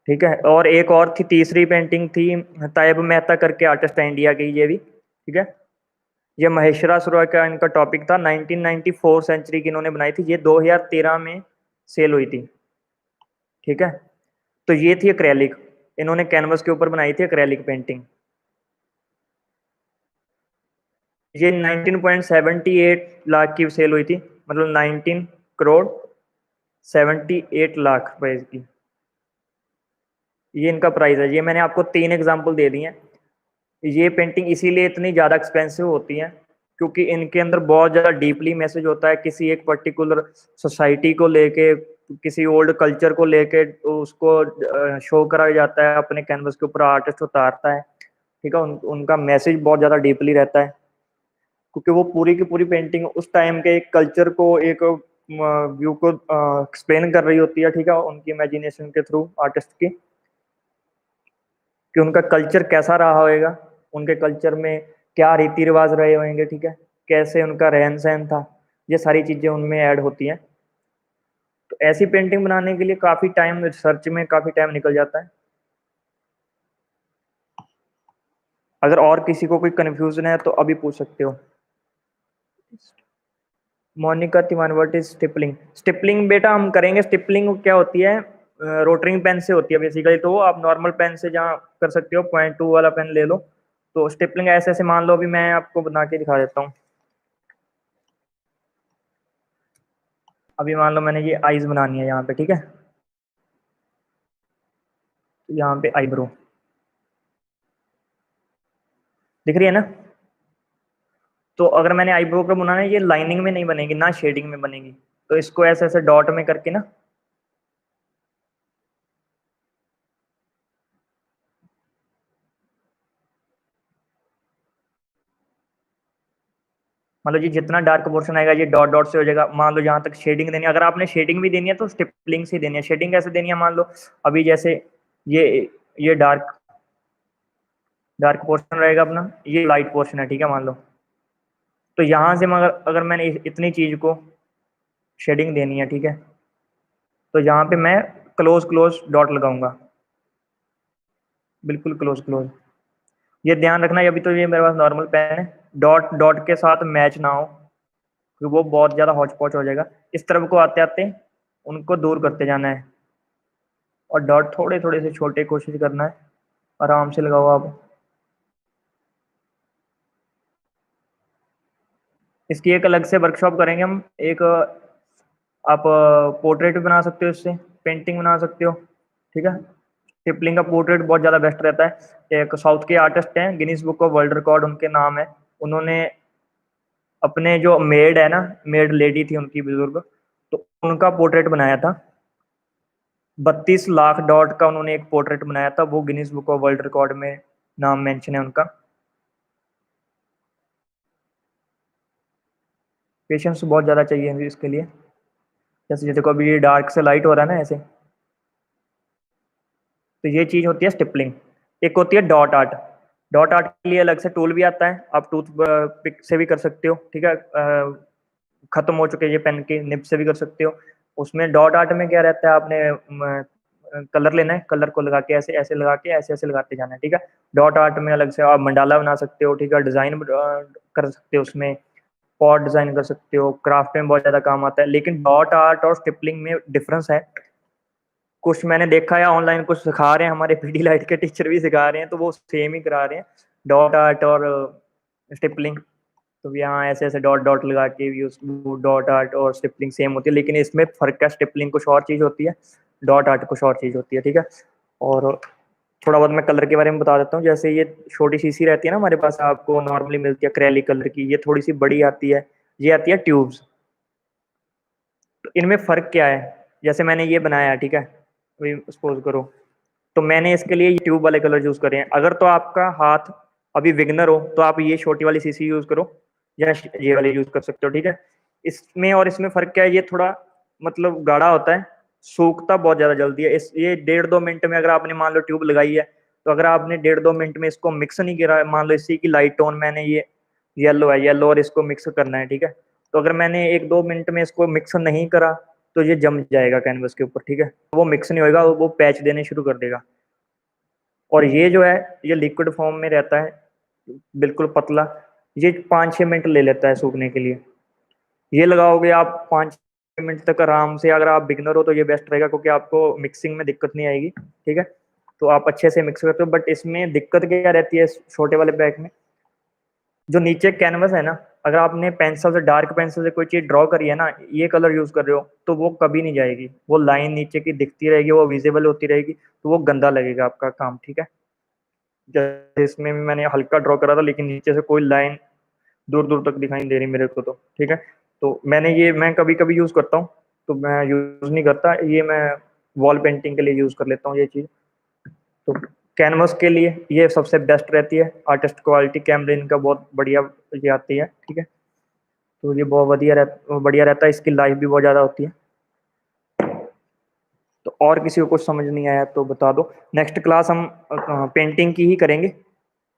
ठीक है। और एक और थी, तीसरी पेंटिंग थी, तायब मेहता करके आर्टिस्ट है इंडिया की, ये भी, ठीक है। ये महेश्वरासुरा का इनका टॉपिक था। 1994 सेंचुरी की इन्होंने बनाई थी। ये 2013 में सेल हुई थी, ठीक है। तो ये थी एक्रेलिक, इन्होंने कैनवस के ऊपर बनाई थी एक्रेलिक पेंटिंग। ये 19.78 लाख की सेल हुई थी, मतलब 19 करोड़ 78 लाख रुपए की। ये इनका प्राइस है। ये मैंने आपको 3 एग्जांपल दे दिए हैं। ये पेंटिंग इसीलिए इतनी ज़्यादा एक्सपेंसिव होती है क्योंकि इनके अंदर बहुत ज़्यादा डीपली मैसेज होता है, किसी एक पर्टिकुलर सोसाइटी को लेके, किसी ओल्ड कल्चर को लेके उसको शो कराया जाता है अपने कैनवस के ऊपर, आर्टिस्ट उतारता है। ठीक है, उनका मैसेज बहुत ज़्यादा डीपली रहता है क्योंकि वो पूरी की पूरी पेंटिंग उस टाइम के एक कल्चर को, एक व्यू को एक्सप्लेन कर रही होती है। ठीक है, उनकी इमेजिनेशन के थ्रू आर्टिस्ट की, कि उनका कल्चर कैसा रहा होगा, उनके कल्चर में क्या रीति रिवाज रहे होंगे, ठीक है, कैसे उनका रहन सहन था, ये सारी चीजें उनमें ऐड होती हैं। तो ऐसी पेंटिंग बनाने के लिए काफी टाइम, रिसर्च में काफी टाइम निकल जाता है। अगर और किसी को कोई कंफ्यूजन है तो अभी पूछ सकते हो। Monika Tiwari, what is stippling? Stippling बेटा हम करेंगे। स्टिपलिंग क्या होती है? रोटरिंग पेन से होती है बेसिकली। तो आप नॉर्मल पेन से जहाँ कर सकते हो, 0.2 वाला पेन ले लो। तो स्टिपलिंग ऐसे ऐसे मान लो, अभी मैं आपको बना के दिखा देता हूँ। अभी मान लो मैंने ये आईज बनानी है यहाँ पे, ठीक है, तो यहाँ पे आईब्रो दिख रही है ना? तो अगर मैंने आईब्रो को बनाना है, ये लाइनिंग में नहीं बनेगी ना शेडिंग में बनेगी। तो इसको ऐसे ऐसे डॉट में करके ना, मान लो जी जितना डार्क पोर्शन आएगा ये डॉट डॉट से हो जाएगा। मान लो जहां तक शेडिंग देनी है, अगर आपने शेडिंग भी देनी है तो स्टिपलिंग से देनी है। शेडिंग कैसे देनी है? मान लो अभी जैसे ये ये डार्क डार्क पोर्शन रहेगा अपना, ये लाइट पोर्शन है, ठीक है मान लो। तो यहाँ से मगर अगर मैंने इतनी चीज को शेडिंग देनी है, ठीक है, तो यहाँ पे मैं क्लोज क्लोज डॉट लगाऊंगा, बिल्कुल क्लोज क्लोज। ये ध्यान रखना है, अभी तो ये मेरे पास नॉर्मल पेन है, डॉट डॉट के साथ मैच ना हो क्योंकि वो बहुत ज़्यादा हौच पौच हो जाएगा। इस तरफ को आते आते उनको दूर करते जाना है और डॉट थोड़े थोड़े से छोटे कोशिश करना है। आराम से लगाओ आप। इसकी एक अलग से वर्कशॉप करेंगे हम। एक आप पोर्ट्रेट भी बना सकते हो इससे, पेंटिंग बना सकते हो, ठीक है। स्टिपलिंग का पोर्ट्रेट बहुत ज़्यादा बेस्ट रहता है। एक साउथ के आर्टिस्ट हैं, Guinness book of world record उनके नाम है। उन्होंने अपने जो मेड है ना, मेड लेडी थी उनकी, बुजुर्ग, तो उनका पोर्ट्रेट बनाया था। 32 लाख डॉट का उन्होंने एक पोर्ट्रेट बनाया था, वो Guinness book of world record में नाम मेंशन है उनका। पेशेंस बहुत ज़्यादा चाहिए इसके लिए। जैसे जैसे को अभी ये डार्क से लाइट हो रहा है ना ऐसे, तो ये चीज़ होती है स्टिपलिंग। एक होती है डॉट आर्ट। डॉट आर्ट के लिए अलग से टूल भी आता है, आप टूथ पिक से भी कर सकते हो, ठीक है। खत्म हो चुके ये पेन के निब से भी कर सकते हो। उसमें डॉट आर्ट में क्या रहता है, आपने कलर लेना है, कलर को लगा के ऐसे ऐसे लगा के ऐसे ऐसे लगाते जाना है, ठीक है। डॉट आर्ट में अलग से आप मंडाला बना सकते हो, ठीक है, डिजाइन कर सकते हो, उसमें पॉट डिजाइन कर सकते हो, क्राफ्ट में बहुत ज्यादा काम आता है। लेकिन डॉट आर्ट और स्टिपलिंग में डिफरेंस है। कुछ मैंने देखा है ऑनलाइन, कुछ सिखा रहे हैं, हमारे पीडी लाइट के टीचर भी सिखा रहे हैं, तो वो सेम ही करा रहे हैं, डॉट आर्ट और स्टिपलिंग। तो यहाँ ऐसे ऐसे डॉट डॉट लगा के भी उस डॉट आर्ट और स्टिपलिंग सेम होती है, लेकिन इसमें फर्क है, स्टिपलिंग कुछ और चीज़ होती है, डॉट आर्ट कुछ और चीज़ होती है, ठीक है। और थोड़ा बहुत मैं कलर के बारे में बता देता हूँ। जैसे ये छोटी शीशी रहती है ना हमारे पास, आपको नॉर्मली मिलती है एक्रेलिक कलर की, ये थोड़ी सी बड़ी आती है, ये आती है ट्यूब्स। तो इनमें फ़र्क क्या है? जैसे मैंने ये बनाया, ठीक है, अभी सपोज करो, तो मैंने इसके लिए ये ट्यूब वाले कलर यूज़ करे हैं। अगर तो आपका हाथ अभी बिगनर हो तो आप ये छोटी वाली शीशी यूज़ करो, या ये वाले यूज़ कर सकते हो, ठीक है। इसमें और इसमें फ़र्क क्या है? ये थोड़ा मतलब गाढ़ा होता है, सूखता बहुत ज़्यादा जल्दी है। इस ये 1.5-2 मिनट में अगर आपने मान लो ट्यूब लगाई है, तो अगर आपने 1.5-2 मिनट में इसको मिक्स नहीं करा, मान लो इसी की लाइट टोन मैंने ये येलो है, येलो और इसको मिक्स करना है, ठीक है। तो अगर मैंने 1-2 मिनट में इसको मिक्स नहीं करा तो ये जम जाएगा कैनवस के ऊपर, ठीक है। वो मिक्स नहीं होएगा, वो पैच देने शुरू कर देगा। और ये जो है, ये लिक्विड फॉर्म में रहता है, बिल्कुल पतला। ये 5-6 मिनट ले लेता है सूखने के लिए। ये लगाओगे आप 5-6 मिनट तक आराम से। अगर आप बिगनर हो तो ये बेस्ट रहेगा क्योंकि आपको मिक्सिंग में दिक्कत नहीं आएगी, ठीक है। तो आप अच्छे से मिक्स करते हो। बट इसमें दिक्कत क्या रहती है छोटे वाले पैक में? जो नीचे कैनवस है ना, अगर आपने पेंसिल से, डार्क पेंसिल से कोई चीज ड्रॉ करी है ना, ये कलर यूज कर रहे हो, तो वो कभी नहीं जाएगी, वो लाइन नीचे की दिखती रहेगी, वो विजिबल होती रहेगी, तो वो गंदा लगेगा आपका काम, ठीक है। जैसे इसमें भी मैंने हल्का ड्रॉ करा था, लेकिन नीचे से कोई लाइन दूर दूर तक दिखाई नहीं दे रही मेरे को, तो ठीक है। तो मैं कभी कभी यूज करता हूँ, तो मैं यूज नहीं करता ये, मैं वॉल पेंटिंग के लिए यूज कर लेता हूँ ये चीज। तो कैनवस के लिए ये सबसे बेस्ट रहती है, आर्टिस्ट क्वालिटी कैमलिन का बहुत बढ़िया ये आती है, ठीक है। तो ये बहुत बढ़िया रहता है, इसकी लाइफ भी बहुत ज़्यादा होती है। तो और किसी को कुछ समझ नहीं आया तो बता दो। नेक्स्ट क्लास हम पेंटिंग की ही करेंगे।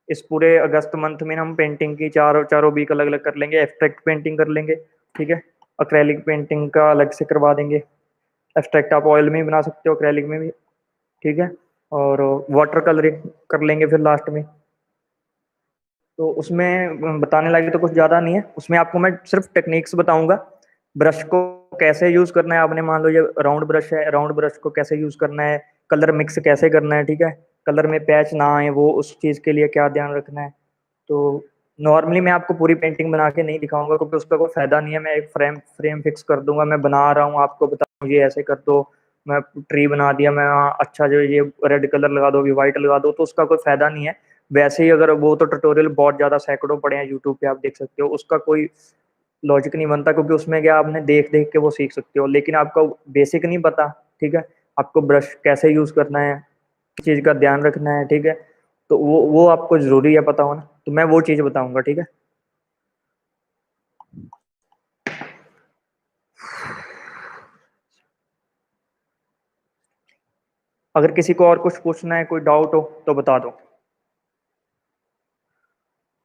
इस पूरे अगस्त मंथ में हम पेंटिंग की चारों चारों वीक अलग अलग कर लेंगे, एब्स्ट्रैक्ट पेंटिंग कर लेंगे, ठीक है। अक्रेलिक पेंटिंग का अलग से करवा देंगे। एब्स्ट्रैक्ट आप ऑयल में भी बना सकते हो, अक्रेलिक में भी, ठीक है। और वाटर कलरिंग कर लेंगे फिर लास्ट में। तो उसमें बताने लगे तो कुछ ज़्यादा नहीं है, उसमें आपको मैं सिर्फ टेक्निक्स बताऊंगा। ब्रश को कैसे यूज़ करना है, आपने मान लो ये राउंड ब्रश है, राउंड ब्रश को कैसे यूज़ करना है, कलर मिक्स कैसे करना है, ठीक है। कलर में पैच ना आए, वो उस चीज़ के लिए क्या ध्यान रखना है। तो नॉर्मली मैं आपको पूरी पेंटिंग बना के नहीं दिखाऊंगा, क्योंकि उसका कोई फायदा नहीं है। मैं एक फ्रेम फ्रेम फिक्स कर दूंगा, मैं बना रहा हूँ आपको बताऊँ ये ऐसे कर दो, मैं ट्री बना दिया, मैं अच्छा जो ये रेड कलर लगा दो, ये व्हाइट लगा दो, तो उसका कोई फायदा नहीं है। वैसे ही अगर वो तो ट्यूटोरियल बहुत ज्यादा सैकड़ों पड़े हैं यूट्यूब पे, आप देख सकते हो, उसका कोई लॉजिक नहीं बनता, क्योंकि उसमें क्या आपने देख देख के वो सीख सकते हो, लेकिन आपका बेसिक नहीं पता, ठीक है। आपको ब्रश कैसे यूज करना है, किस चीज का ध्यान रखना है, ठीक है। तो वो आपको जरूरी है पता होना, तो मैं वो चीज बताऊंगा, ठीक है। अगर किसी को और कुछ पूछना है, कोई डाउट हो तो बता दो।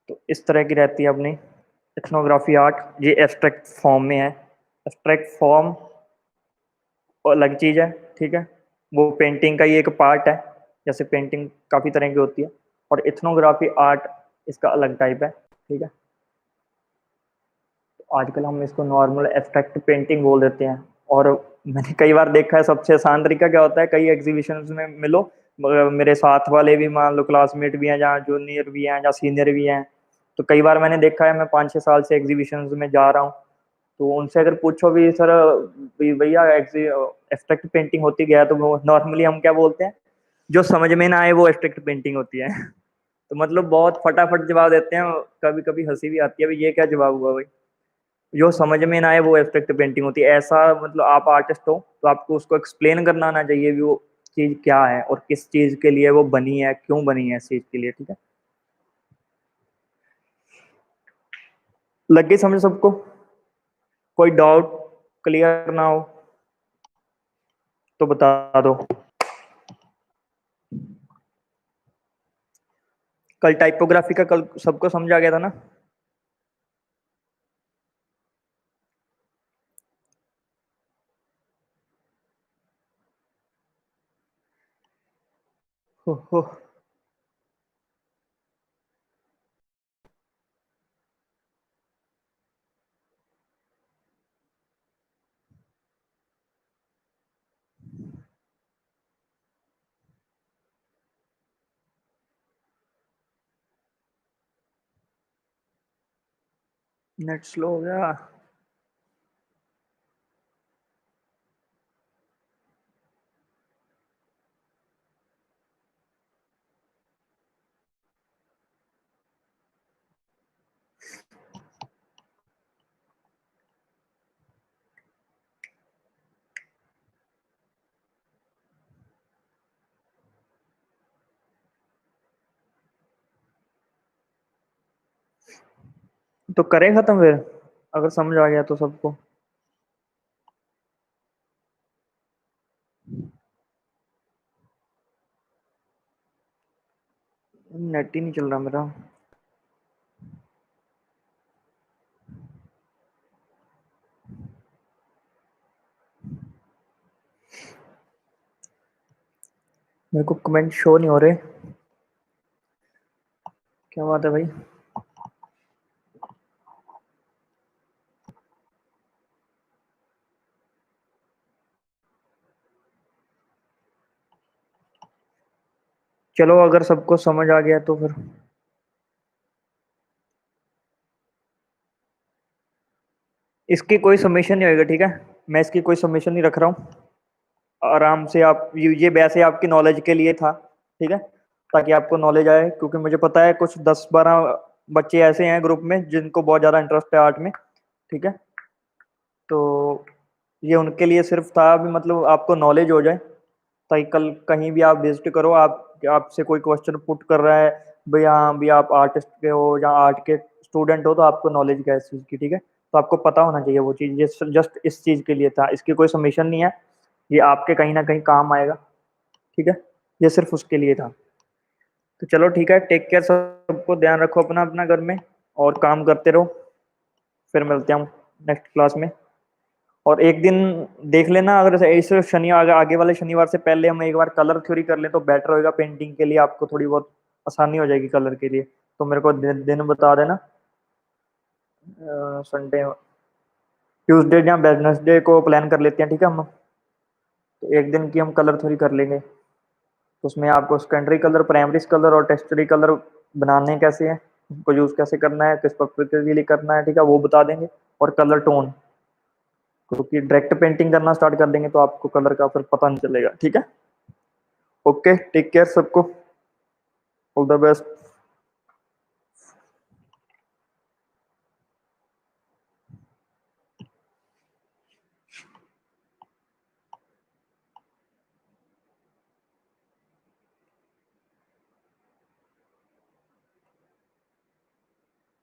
तो इस तरह की रहती है अपनी इथनोग्राफी आर्ट, ये एब्स्ट्रैक्ट फॉर्म में है। एब्स्ट्रैक्ट फॉर्म अलग चीज है, ठीक है। वो पेंटिंग का ही एक पार्ट है, जैसे पेंटिंग काफी तरह की होती है, और इथनोग्राफी आर्ट इसका अलग टाइप है, ठीक है। तो आजकल हम इसको नॉर्मल एब्स्ट्रैक्ट पेंटिंग बोल देते हैं। और मैंने कई बार देखा है, सबसे आसान तरीका क्या होता है, कई एग्जीबिशन में मिलो, मेरे साथ वाले भी मान लो क्लासमेट भी हैं, जहाँ जूनियर भी हैं, जहाँ सीनियर भी हैं, तो कई बार मैंने देखा है, मैं 5-6 साल से एग्जीबिशन में जा रहा हूँ, तो उनसे अगर पूछो भी सर, भैया एब्स्ट्रैक्ट पेंटिंग होती क्या है, तो वो नॉर्मली हम क्या बोलते हैं, जो समझ में ना आए वो एब्स्ट्रैक्ट पेंटिंग होती है। तो मतलब बहुत फटाफट जवाब देते हैं, कभी कभी हंसी भी आती है, भाई ये क्या जवाब हुआ भाई। जो समझ में ना आए वो एब्स्ट्रैक्ट पेंटिंग होती है, ऐसा मतलब आप आर्टिस्ट हो तो आपको उसको एक्सप्लेन करना आना चाहिए भी, वो चीज क्या है और किस चीज के लिए वो बनी है, क्यों बनी है इस चीज के लिए, ठीक है। लग गई समझ सबको? कोई डाउट क्लियर ना हो तो बता दो। कल टाइपोग्राफी का कल सबको समझ आ गया था ना? हो हो। नेट स्लो हो गया। तो करें खत्म फिर, अगर समझ आ गया तो सबको। नेट ही नहीं चल रहा मेरा। मेरे को कमेंट शो नहीं हो रहे, क्या बात है भाई। चलो अगर सबको समझ आ गया तो फिर इसकी कोई सबमिशन नहीं होएगा, ठीक है। मैं इसकी कोई सबमिशन नहीं रख रहा हूँ। आराम से आप ये वैसे आपकी नॉलेज के लिए था, ठीक है, ताकि आपको नॉलेज आए, क्योंकि मुझे पता है कुछ 10-12 बच्चे ऐसे हैं ग्रुप में जिनको बहुत ज़्यादा इंटरेस्ट है आर्ट में, ठीक है। तो ये उनके लिए सिर्फ था अभी, मतलब आपको नॉलेज हो जाए, ताकि कल कहीं भी आप विजिट करो, आप आपसे कोई क्वेश्चन पुट कर रहा है, भाई हाँ भी आप आर्टिस्ट के हो या आर्ट के स्टूडेंट हो, तो आपको नॉलेज क्या है इस चीज़ की, ठीक है। तो आपको पता होना चाहिए वो चीज़, ये जस्ट इस चीज़ के लिए था, इसकी कोई सबमिशन नहीं है, ये आपके कहीं ना कहीं काम आएगा, ठीक है। ये सिर्फ उसके लिए था। तो चलो ठीक है, टेक केयर, सबको ध्यान रखो अपना अपना घर में, और काम करते रहो। फिर मिलते हैं हम नेक्स्ट क्लास में। और एक दिन देख लेना, अगर इस शनिवार, आगे वाले शनिवार से पहले हम एक बार कलर थ्योरी कर लें तो बेटर होएगा, पेंटिंग के लिए आपको थोड़ी बहुत आसानी हो जाएगी कलर के लिए। तो मेरे को दिन बता देना। संडे, ट्यूसडे या वेडनेसडे को प्लान कर लेते हैं, ठीक है हम। तो एक दिन की हम कलर थ्योरी कर लेंगे, तो उसमें आपको सेकेंडरी कलर, प्राइमरी कलर और टेक्सचरी कलर बनाने कैसे हैं, उनको यूज कैसे करना है, किस पर्पज के लिए करना है, ठीक है, वो बता देंगे। और कलर टोन, क्योंकि डायरेक्ट पेंटिंग करना स्टार्ट कर देंगे तो आपको कलर का फिर पता नहीं चलेगा, ठीक है। ओके, टेक केयर सबको, ऑल द बेस्ट।